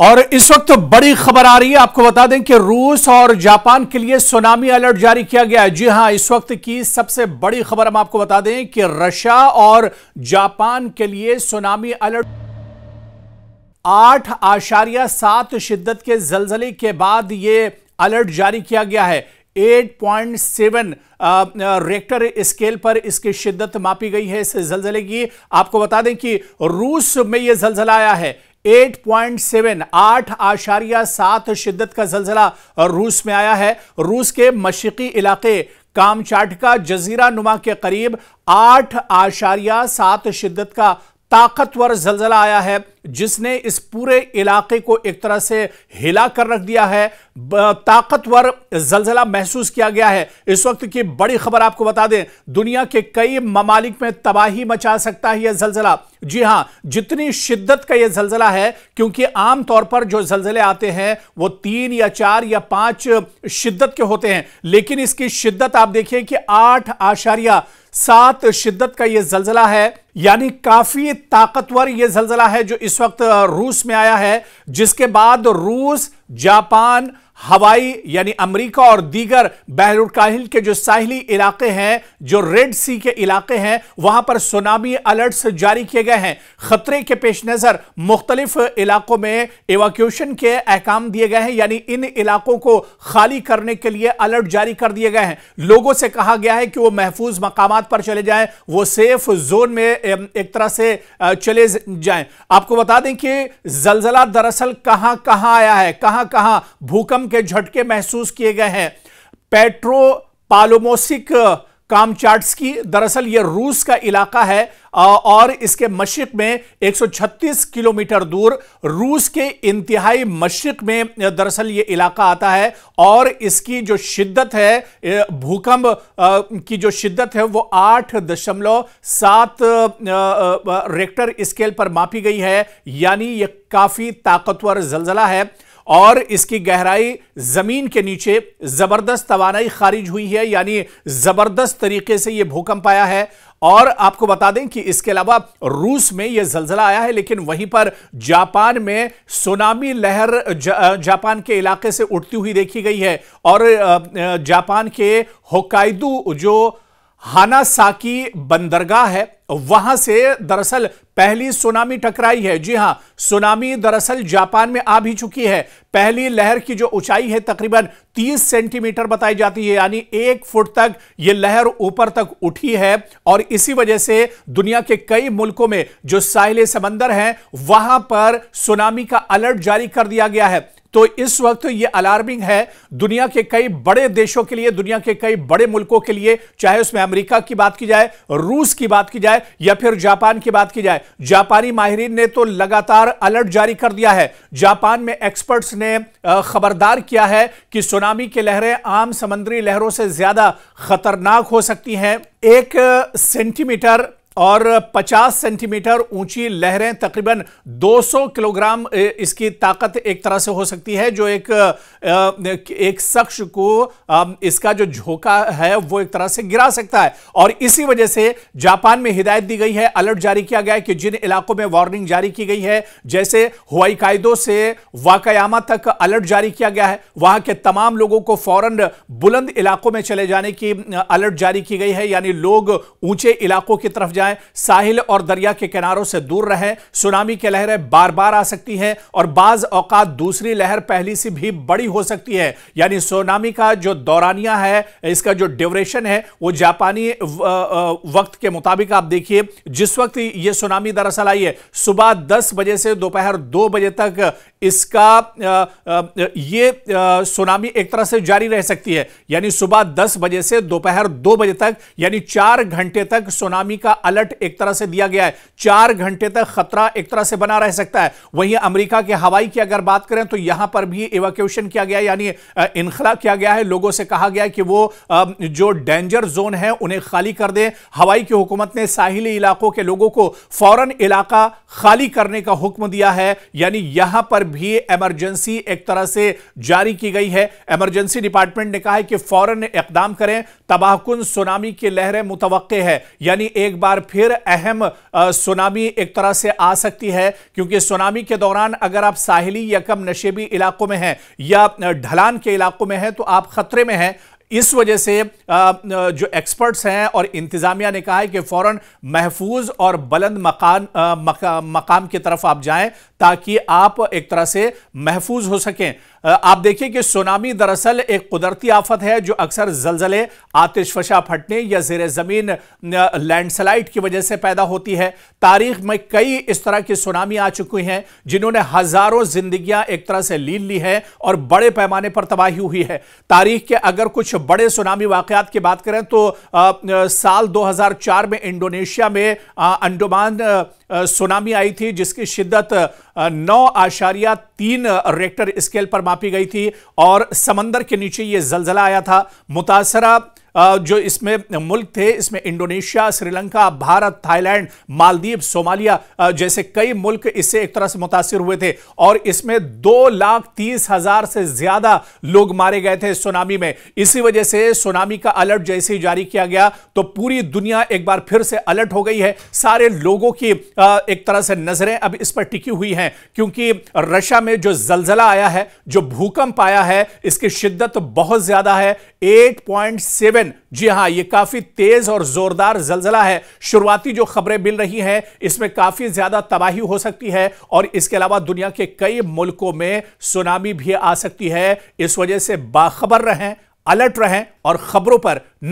और इस वक्त बड़ी खबर आ रही है, आपको बता दें कि रूस और जापान के लिए सुनामी अलर्ट जारी किया गया है। जी हां, इस वक्त की सबसे बड़ी खबर हम आपको बता दें कि रशिया और जापान के लिए सुनामी अलर्ट 8.7 शिद्दत के जलजले के बाद यह अलर्ट जारी किया गया है। 8.7 रेक्टर स्केल पर इसकी शिद्दत मापी गई है इस जलजले की। आपको बता दें कि रूस में यह जलजला आया है। 8.7 शिद्दत का जलजला रूस में आया है। रूस के मशरिकी इलाके कामचाटका जजीरा नुमा के करीब 8.7 शिद्दत का ताकतवर जलजला आया है, जिसने इस पूरे इलाके को एक तरह से हिला कर रख दिया है। ताकतवर जलजला महसूस किया गया है। इस वक्त की बड़ी खबर आपको बता दें, दुनिया के कई ममालिक में तबाही मचा सकता है यह जलजला। जी हां, जितनी शिद्दत का यह जलजला है, क्योंकि आमतौर पर जो जलजले आते हैं वो 3 या 4 या 5 शिद्दत के होते हैं, लेकिन इसकी शिद्दत आप देखिए कि 8.7 शिद्दत का यह जलजला है। यानी काफी ताकतवर यह जलजला है जो इस वक्त रूस में आया है, जिसके बाद रूस, जापान, हवाई यानी अमेरिका और दीगर बहरुलकाहिल के जो साहिली इलाके हैं, जो रेड सी के इलाके हैं, वहां पर सुनामी अलर्ट्स जारी किए गए हैं। खतरे के पेश नजर मुख्तलिफ इलाकों में इवैक्यूएशन के अहकाम दिए गए हैं, यानी इन इलाकों को खाली करने के लिए अलर्ट जारी कर दिए गए हैं। लोगों से कहा गया है कि वो महफूज मकामात पर चले जाएं, वो सेफ जोन में एक तरह से चले जाएं। आपको बता दें कि जलजला दरअसल कहां कहां आया है, कहां कहां भूकंप के झटके महसूस किए गए हैं। पेट्रोपालोमोसिक कामचाट्स्की दरअसल यह रूस का इलाका है और इसके मशरिक में 136 किलोमीटर दूर रूस के इंतहाई मशरिक में दरअसल यह इलाका आता है। और इसकी जो शिद्दत है, भूकंप की जो शिद्दत है वो 8.7 रेक्टर स्केल पर मापी गई है। यानी यह काफी ताकतवर जलजला है और इसकी गहराई जमीन के नीचे जबरदस्त तवानाई खारिज हुई है, यानी जबरदस्त तरीके से यह भूकंप आया है। और आपको बता दें कि इसके अलावा रूस में यह जलजला आया है, लेकिन वहीं पर जापान में सुनामी लहर जापान के इलाके से उठती हुई देखी गई है। और जापान के होक्काइडो जो हानासाकी बंदरगाह है, वहां से दरअसल पहली सुनामी टकराई है। जी हां, सुनामी दरअसल जापान में आ भी चुकी है। पहली लहर की जो ऊंचाई है तकरीबन 30 सेंटीमीटर बताई जाती है, यानी 1 फुट तक यह लहर ऊपर तक उठी है। और इसी वजह से दुनिया के कई मुल्कों में जो साहिल समंदर हैं वहां पर सुनामी का अलर्ट जारी कर दिया गया है। तो इस वक्त यह अलार्मिंग है दुनिया के कई बड़े देशों के लिए, दुनिया के कई बड़े मुल्कों के लिए, चाहे उसमें अमेरिका की बात की जाए, रूस की बात की जाए या फिर जापान की बात की जाए। जापानी माहिरीन ने तो लगातार अलर्ट जारी कर दिया है। जापान में एक्सपर्ट्स ने खबरदार किया है कि सुनामी की लहरें आम समुद्री लहरों से ज्यादा खतरनाक हो सकती हैं। 1 सेंटीमीटर और 50 सेंटीमीटर ऊंची लहरें, तकरीबन 200 किलोग्राम इसकी ताकत एक तरह से हो सकती है, जो एक शख्स को इसका जो झोंका है वो एक तरह से गिरा सकता है। और इसी वजह से जापान में हिदायत दी गई है, अलर्ट जारी किया गया है कि जिन इलाकों में वार्निंग जारी की गई है, जैसे होक्काइडो से वाकायामा तक अलर्ट जारी किया गया है, वहां के तमाम लोगों को फौरन बुलंद इलाकों में चले जाने की अलर्ट जारी की गई है। यानी लोग ऊंचे इलाकों की तरफ जाएं, साहिल और दरिया के किनारों से दूर रहें। सुनामी की लहरें बार बार आ सकती हैं और बाज औकात दूसरी लहर पहली से भी बड़ी हो सकती है। यानी सुनामी का जो दौरानिया है, इसका जो ड्यूरेशन है, वो जापानी वक्त के मुताबिक आप देखिए, जिस वक्त ये सुनामी दरअसल आई है सुबह 10 बजे से दोपहर 2 बजे तक इसका ये सुनामी एक तरह से जारी रह सकती है। यानी सुबह 10 बजे से दोपहर 2 बजे तक, यानी 4 घंटे तक सुनामी का अलर्ट एक तरह से दिया गया है। 4 घंटे तक खतरा एक तरह से बना रह सकता है। वहीं अमेरिका के हवाई की अगर बात करें तो यहां पर भी इवैक्यूएशन किया गया, यानी इनखला किया गया है। लोगों से कहा गया है कि वो जो डेंजर जोन है उन्हें खाली कर दें। हवाई की हुकूमत ने साहिली इलाकों के लोगों को फौरन इलाका खाली करने का हुक्म दिया है। यानी यहां पर भी इमरजेंसी एक तरह से जारी की गई है। इमरजेंसी डिपार्टमेंट ने कहा है कि फौरन इकदाम करें, तबाहकुन सुनामी की लहरें मुतवक्के है, यानी एक बार फिर अहम सुनामी एक तरह से आ सकती है, क्योंकि सुनामी के दौरान अगर आप साहिली या कम नशेबी इलाकों में हैं या ढलान के इलाकों में हैं तो आप खतरे में हैं। इस वजह से जो एक्सपर्ट्स हैं और इंतजामिया ने कहा है कि फौरन महफूज और बुलंद मकाम की तरफ आप जाएं ताकि आप एक तरह से महफूज हो सकें। आप देखिए कि सुनामी दरअसल एक कुदरती आफत है जो अक्सर जलजले, आतिशफशा फटने या ज़ेरे ज़मीन लैंडस्लाइड की वजह से पैदा होती है। तारीख में कई इस तरह की सुनामी आ चुकी हैं जिन्होंने हजारों जिंदगियां एक तरह से लीन ली है और बड़े पैमाने पर तबाही हुई है। तारीख के अगर कुछ बड़े सुनामी वाकयात की बात करें तो साल 2004 में इंडोनेशिया में अंडमान सुनामी आई थी जिसकी शिद्दत 9.3 रेक्टर स्केल पर मापी गई थी और समंदर के नीचे यह जलजला आया था। मुतासरा जो इसमें मुल्क थे, इसमें Indonesia, Sri Lanka, Bharat, Thailand, Maldives, Somalia जैसे कई मुल्क इससे एक तरह से मुतासिर हुए थे और इसमें 2,30,000 से ज्यादा लोग मारे गए थे सुनामी में। इसी वजह से सुनामी का अलर्ट जैसे ही जारी किया गया तो पूरी दुनिया एक बार फिर से अलर्ट हो गई है। सारे लोगों की एक तरह से नजरें अब इस पर टिकी हुई हैं क्योंकि रशिया में जो जलजला आया है, जो भूकंप आया है, इसकी शिद्दत बहुत ज्यादा है, 8.7। जी हां, यह काफी तेज और जोरदार जलजला है। शुरुआती जो खबरें मिल रही हैं इसमें काफी ज्यादा तबाही हो सकती है और इसके अलावा दुनिया के कई मुल्कों में सुनामी भी आ सकती है। इस वजह से बाखबर रहें, अलर्ट रहें और खबरों पर